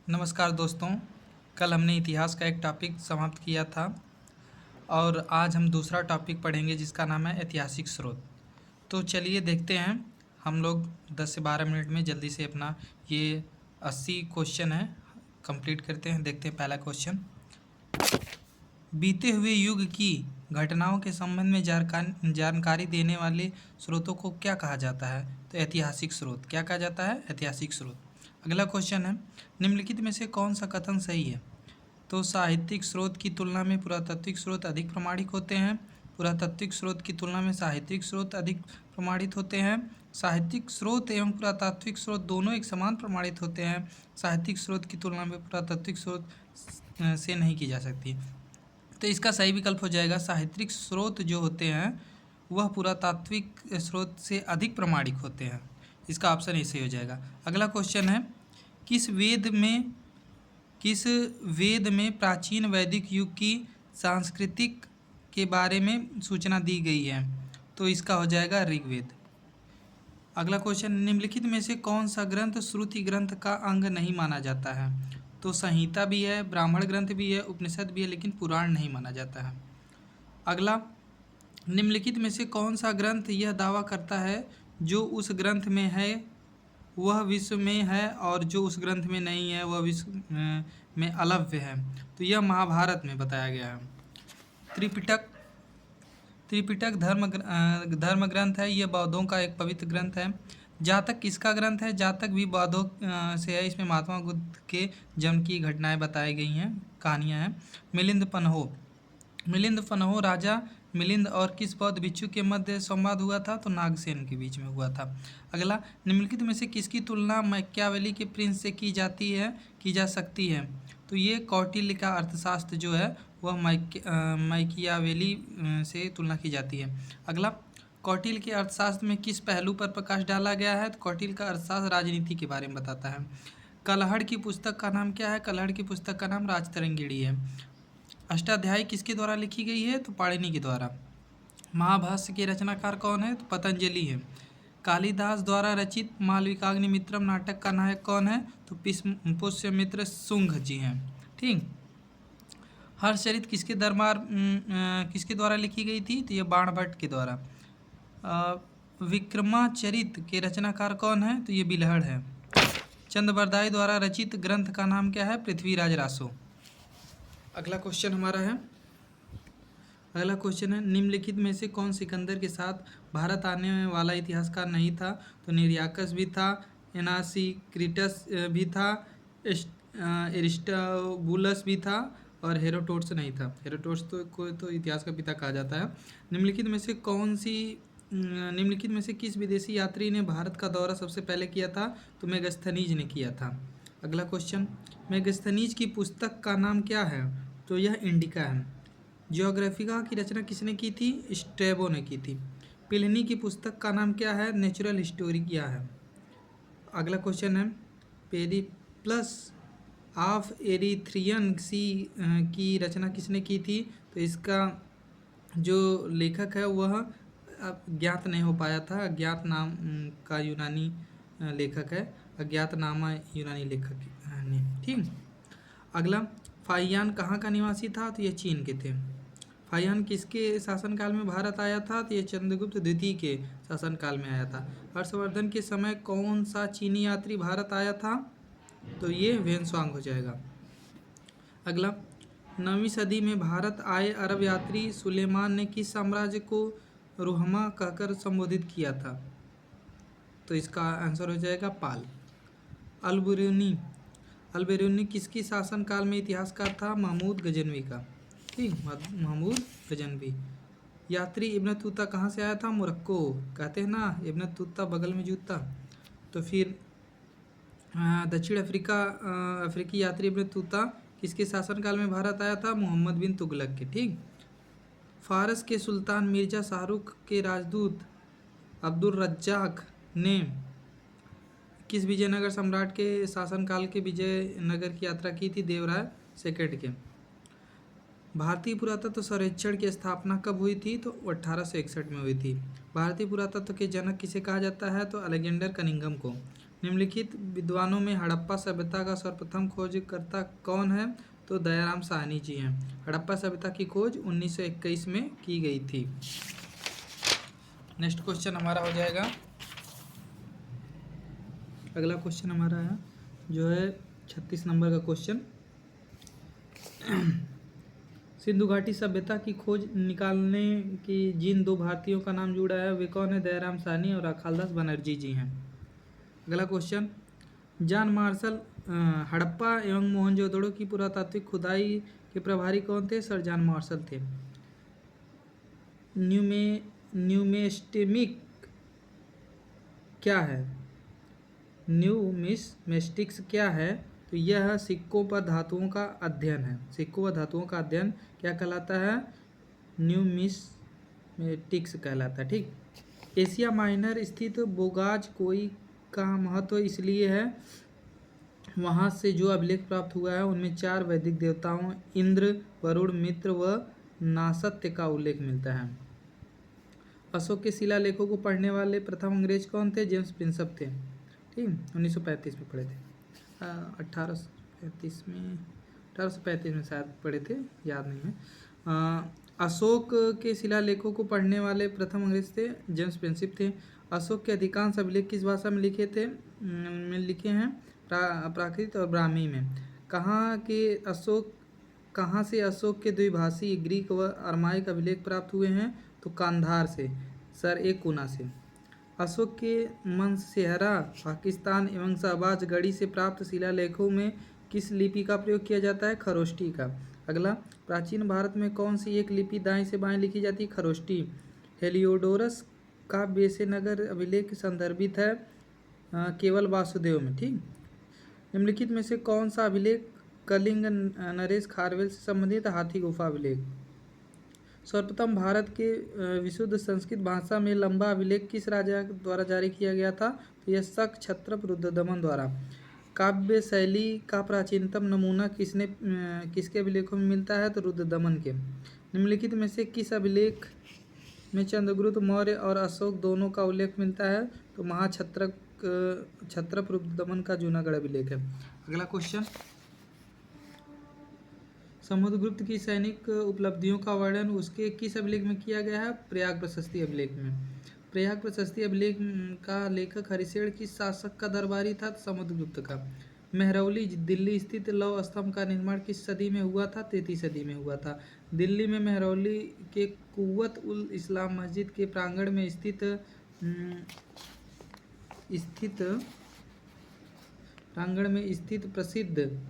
नमस्कार दोस्तों। कल हमने इतिहास का एक टॉपिक समाप्त किया था और आज हम दूसरा टॉपिक पढ़ेंगे जिसका नाम है ऐतिहासिक स्रोत। तो चलिए देखते हैं, हम लोग 10 से 12 मिनट में जल्दी से अपना ये 80 क्वेश्चन है कंप्लीट करते हैं। देखते हैं पहला क्वेश्चन। बीते हुए युग की घटनाओं के संबंध में जानकारी देने वाले स्रोतों को क्या कहा जाता है? तो ऐतिहासिक स्रोत। क्या कहा जाता है? ऐतिहासिक स्रोत। अगला क्वेश्चन है, निम्नलिखित में से कौन सा कथन सही है? तो साहित्यिक स्रोत की तुलना में पुरातात्विक स्रोत अधिक प्रमाणिक होते हैं। पुरातात्विक स्रोत की तुलना में साहित्यिक स्रोत अधिक प्रमाणित होते हैं। साहित्यिक स्रोत एवं पुरातात्विक स्रोत दोनों एक समान प्रमाणित होते हैं। साहित्यिक स्रोत की तुलना में पुरातात्विक स्रोत से नहीं की जा सकती। तो इसका सही विकल्प हो जाएगा साहित्यिक स्रोत जो होते हैं वह पुरातात्विक स्रोत से अधिक प्रमाणिक होते हैं। इसका ऑप्शन ए सही हो जाएगा। अगला क्वेश्चन है, किस वेद में प्राचीन वैदिक युग की सांस्कृतिक के बारे में सूचना दी गई है? तो इसका हो जाएगा ऋग्वेद। अगला क्वेश्चन, निम्नलिखित में से कौन सा ग्रंथ श्रुति ग्रंथ का अंग नहीं माना जाता है? तो संहिता भी है, ब्राह्मण ग्रंथ भी है, उपनिषद भी है, लेकिन पुराण नहीं माना जाता है। अगला, निम्नलिखित में से कौन सा ग्रंथ यह दावा करता है जो उस ग्रंथ में है वह विश्व में है और जो उस ग्रंथ में नहीं है वह विश्व में अलभ्य है? तो यह महाभारत में बताया गया है। त्रिपिटक धर्म ग्रंथ है। यह बौद्धों का एक पवित्र ग्रंथ है। जातक किसका ग्रंथ है? जातक भी बौद्धों से है। इसमें महात्मा बुद्ध के जन्म की घटनाएं बताई गई हैं, कहानियां हैं। मिलिंद पन्हो राजा मिलिंद और किस बौद्ध भिक्षु के मध्य संवाद हुआ था? तो नागसेन के बीच में हुआ था। अगला, निम्नलिखित में से किसकी तुलना मैकियावेली के प्रिंस से की जा सकती है? तो ये कौटिल्य का अर्थशास्त्र जो है वह मैकियावेली से तुलना की जाती है। अगला, कौटिल्य के अर्थशास्त्र में किस पहलू पर प्रकाश डाला गया है? तो कौटिल्य का अर्थशास्त्र राजनीति के बारे में बताता है। कलहड़ की पुस्तक का नाम क्या है? कलहड़ की पुस्तक का नाम राजतरंगिणी है। अष्टाध्यायी किसके द्वारा लिखी गई है? तो पाणिनि के द्वारा। महाभाष्य के रचनाकार कौन है? तो पतंजलि है। कालिदास द्वारा रचित मालविकाग्निमित्रम नाटक का नायक कौन है? तो पुष्यमित्र शुंग जी हैं। ठीक। हर्षचरित किसके द्वारा लिखी गई थी? तो ये बाणभट्ट के द्वारा। विक्रमाचरित के रचनाकार कौन है? तो ये बिल्हड़ है। चंद्रबरदाई द्वारा रचित ग्रंथ का नाम क्या है? पृथ्वीराज रासो। अगला क्वेश्चन हमारा है, निम्नलिखित में से कौन सिकंदर के साथ भारत आने वाला इतिहासकार नहीं था? तो निर्याकस भी था, एनासीक्रिटस भी था, एरिस्टोबुलस भी था और हेरोडोटस नहीं था। हेरोडोटस को तो इतिहास का पिता कहा जाता है। निम्नलिखित में से किस विदेशी यात्री ने भारत का दौरा सबसे पहले किया था? तो मेगस्थनीज ने किया था। अगला क्वेश्चन, मेगस्थनीज की पुस्तक का नाम क्या है? तो यह इंडिका है। जियोग्राफिका की रचना किसने की थी? स्ट्रैबो ने की थी। प्लिनी की पुस्तक का नाम क्या है? नेचुरल हिस्टोरिया है। अगला क्वेश्चन है, पेरिप्लस ऑफ एरिथ्रियन सी की रचना किसने की थी? तो इसका जो लेखक है वह ज्ञात नहीं हो पाया था। अज्ञात नाम का यूनानी लेखक है, अज्ञातनामा यूनानी लेखक ने। ठीक। अगला, फाहियान कहाँ का निवासी था? तो ये चीन के थे। फाहियान किसके शासनकाल में भारत आया था? तो ये चंद्रगुप्त द्वितीय के शासनकाल में आया था। हर्षवर्धन के समय कौन सा चीनी यात्री भारत आया था? तो ये वेनसुआंग हो जाएगा। अगला, 9वीं सदी में भारत आए अरब यात्री सुलेमान ने किस साम्राज्य को रुहमा कहकर संबोधित किया था? तो इसका आंसर हो जाएगा पाल। अल-बिरूनी किसकी शासनकाल में इतिहासकार था? महमूद गजनवी का। ठीक, महमूद गजनवी। यात्री इब्न तूता कहाँ से आया था? मोरक्को। कहते हैं ना इब्न तूता बगल में जूता। तो फिर दक्षिण अफ्रीकी यात्री इब्न तूता किसके शासनकाल में भारत आया था? मोहम्मद बिन तुगलक के। ठीक। फारस के सुल्तान मिर्जा शाहरुख के राजदूत अब्दुल रज्जाक ने किस विजयनगर सम्राट के शासनकाल के विजयनगर की यात्रा की थी? देवराय सेकंड के। भारतीय पुरातत्व सर्वेक्षण की स्थापना कब हुई थी? तो 1861 में हुई थी। भारतीय पुरातत्व के जनक किसे कहा जाता है? तो अलेक्जेंडर कनिंघम को। निम्नलिखित विद्वानों में हड़प्पा सभ्यता का सर्वप्रथम खोजकर्ता कौन है? तो दयाराम साहनी जी हैं। हड़प्पा सभ्यता की खोज 1921 में की गई थी। नेक्स्ट क्वेश्चन हमारा हो जाएगा, अगला क्वेश्चन हमारा है जो है 36 नंबर का क्वेश्चन। सिंधु घाटी सभ्यता की खोज निकालने की जिन दो भारतीयों का नाम जुड़ा है वे कौन है? दयाराम साहनी और अखालदास बनर्जी जी हैं। अगला क्वेश्चन, जॉन मार्शल हड़प्पा एवं मोहनजोदड़ो की पुरातात्विक खुदाई के प्रभारी कौन थे? सर जॉन मार्शल थे। न्यूमेस्टिक क्या है? न्यूमिस्मेटिक्स क्या है? तो यह सिक्कों पर धातुओं का अध्ययन है। सिक्कों व धातुओं का अध्ययन क्या कहलाता है? न्यूमिस्मेटिक्स कहलाता है। ठीक। एशिया माइनर स्थित बोगाज कोई का महत्व इसलिए है, वहाँ से जो अभिलेख प्राप्त हुआ है उनमें 4 वैदिक देवताओं इंद्र, वरुण, मित्र व नासत्य का उल्लेख मिलता है। अशोक के शिलालेखों को पढ़ने वाले प्रथम अंग्रेज कौन थे? जेम्स प्रिंसप थे। ठीक, 1935 में पढ़े थे। 1835 में शायद पढ़े थे, याद नहीं है। अशोक के शिलालेखों को पढ़ने वाले प्रथम अंग्रेज थे जेम्स प्रिंसप थे। अशोक के अधिकांश अभिलेख किस भाषा में लिखे हैं? प्राकृत और ब्राह्मी में। कहाँ से अशोक के द्विभाषी ग्रीक व अरमाइक अभिलेख प्राप्त हुए हैं? तो कांधार से, सर एक कुना से। अशोक के मंसेहरा पाकिस्तान एवं शहबाज गढ़ी से प्राप्त शिलालेखों में किस लिपि का प्रयोग किया जाता है? खरोष्टी का। अगला, प्राचीन भारत में कौन सी एक लिपि दाएं से बाएं लिखी जाती है? खरोष्टी। हेलियोडोरस का बेसेनगर अभिलेख संदर्भित है केवल वासुदेव में। ठीक। निम्नलिखित में से कौन सा अभिलेख कलिंग नरेश खारवेल से संबंधित? हाथी गुफा अभिलेख। सर्वप्रथम भारत के विशुद्ध संस्कृत भाषा में लंबा अभिलेख किस राजा द्वारा जारी किया गया था? तो यह शक क्षत्रप रुद्रदमन द्वारा। काव्य शैली का प्राचीनतम नमूना किसके अभिलेखों में मिलता है? तो रुद्रदमन के। निम्नलिखित में से किस अभिलेख में चंद्रगुप्त मौर्य और अशोक दोनों का उल्लेख मिलता है? तो क्षत्रप रुद्रदमन का जूनागढ़ अभिलेख है। अगला क्वेश्चन, समुद्रगुप्त की सैनिक उपलब्धियों का वर्णन उसके किस अभिलेख में किया गया है? प्रयाग प्रशस्ति अभिलेख में। प्रयाग प्रशस्ति अभिलेख का लेखक हरिशेन किस शासक का दरबारी था? समुद्रगुप्त का। मेहरौली दिल्ली स्थित लौह स्तंभ का निर्माण किस सदी में हुआ था? 3वीं सदी में हुआ था। दिल्ली में मेहरौली के कुव्वत उल इस्लाम मस्जिद के प्रांगण में स्थित प्रसिद्ध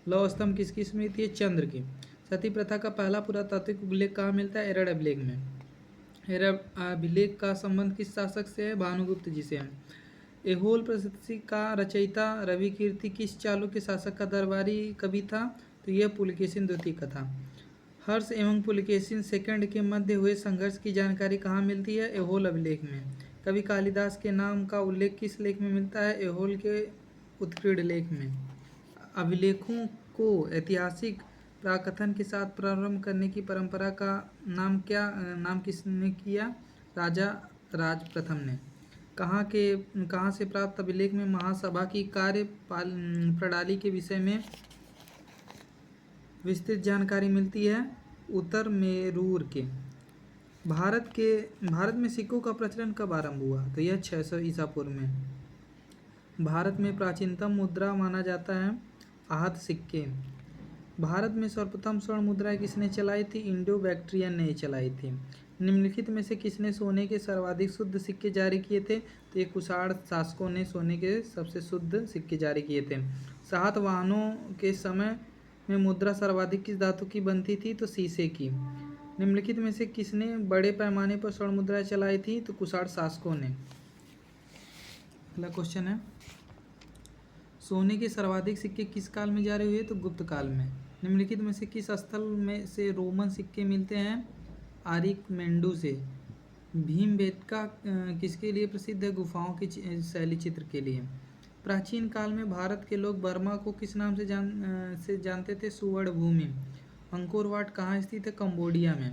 लौह स्तंभ किसकी स्मृति है? चंद्र की। सती प्रथा का पहला पुरातात्विक उल्लेख कहाँ मिलता है? एरड़ अभिलेख में। एरड़ अभिलेख का संबंध किस शासक से है? भानुगुप्त जी से है। ऐहोल प्रशस्ति का रचयिता रविकीर्ति किस चालुक्य शासक का दरबारी कवि था? तो यह पुलकेशिन द्वितीय का था। हर्ष एवं पुलकेशिन सेकंड के मध्य हुए संघर्ष की जानकारी कहाँ मिलती है? ऐहोल अभिलेख में। कवि कालिदास के नाम का उल्लेख किस लेख में मिलता है? ऐहोल के उत्कीर्ण लेख में। अभिलेखों को ऐतिहासिक प्राकथन के साथ प्रारंभ करने की परंपरा का नाम किसने किया? राजा राज प्रथम ने। कहाँ से प्राप्त अभिलेख में महासभा की कार्य प्रणाली के विषय में विस्तृत जानकारी मिलती है? उत्तर मेरूर के। भारत में सिक्कों का प्रचलन कब आरंभ हुआ? तो यह 600 ईसा पूर्व में। भारत में प्राचीनतम मुद्रा माना जाता है आहत सिक्के। भारत में सर्वप्रथम स्वर्ण मुद्राएं किसने चलाई थी? इंडो बैक्ट्रियन ने चलाई थी। निम्नलिखित में से किसने सोने के सर्वाधिक शुद्ध सिक्के जारी किए थे? तो ये कुषाण शासकों ने सोने के सबसे शुद्ध सिक्के जारी किए थे। सातवाहनों के समय में मुद्रा सर्वाधिक किस धातु की बनती थी? तो शीशे की। निम्नलिखित में से किसने बड़े पैमाने पर स्वर्ण मुद्राएं चलाई थी? तो कुषाण शासकों ने। अगला क्वेश्चन है, सोने के सर्वाधिक सिक्के किस काल में जारी हुए? तो गुप्त काल में। निम्नलिखित में से किस स्थल में से रोमन सिक्के मिलते हैं? आरिकमेंडू से। भीमबेटका किसके लिए प्रसिद्ध है? गुफाओं की शैली चित्र के लिए। प्राचीन काल में भारत के लोग बर्मा को किस नाम से जानते थे? सुवर्ण भूमि। अंकोर वाट कहाँ स्थित है? कंबोडिया में।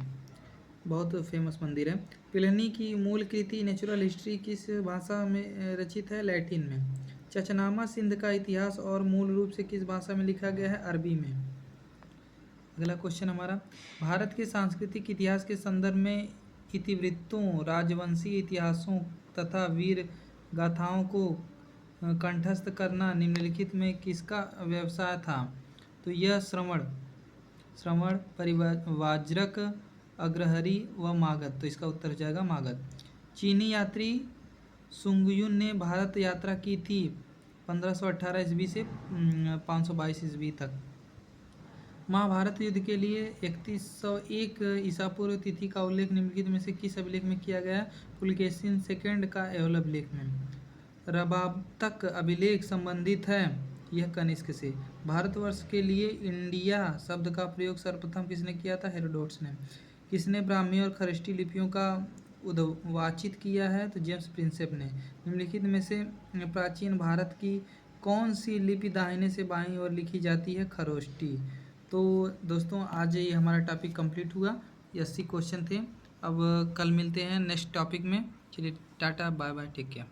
बहुत फेमस मंदिर है। प्लिनी की मूल कृति नेचुरल हिस्ट्री किस भाषा में रचित है? लैटिन में। चचनामा सिंध का इतिहास और मूल रूप से किस भाषा में लिखा गया है? अरबी में। अगला क्वेश्चन हमारा, भारत के सांस्कृतिक इतिहास के संदर्भ में इतिवृत्तों, राजवंशी इतिहासों तथा वीर गाथाओं को कंठस्थ करना निम्नलिखित में किसका व्यवसाय था? तो यह श्रवण, परिवाज्रक, अग्रहरी व मागध। तो इसका उत्तर हो जाएगा मागध। चीनी यात्री सुंगयुन ने भारत यात्रा की थी 1518 ईस्वी से 522 ईस्वी तक। महाभारत युद्ध के लिए 3101 ईसा पूर्व तिथि का उल्लेख निम्नलिखित में से किस अभिलेख में किया गया? पुलकेशिन सेकंड का एहोल अभिलेख में। रबाबतक अभिलेख संबंधित है यह कनिष्क से। भारतवर्ष के लिए इंडिया शब्द का प्रयोग सर्वप्रथम किसने किया था? हेरोडोटस ने। किसने ब्राह्मी और खरष्टी लिपियों का उद्वाचित किया है? तो जेम्स प्रिंसेप ने। निम्नलिखित में से प्राचीन भारत की कौन सी लिपि दाहिने से बाईं ओर लिखी जाती है? खरोष्टी। तो दोस्तों आज ये हमारा टॉपिक कंप्लीट हुआ, 80 क्वेश्चन थे। अब कल मिलते हैं नेक्स्ट टॉपिक में। चलिए tata, bye bye, take care.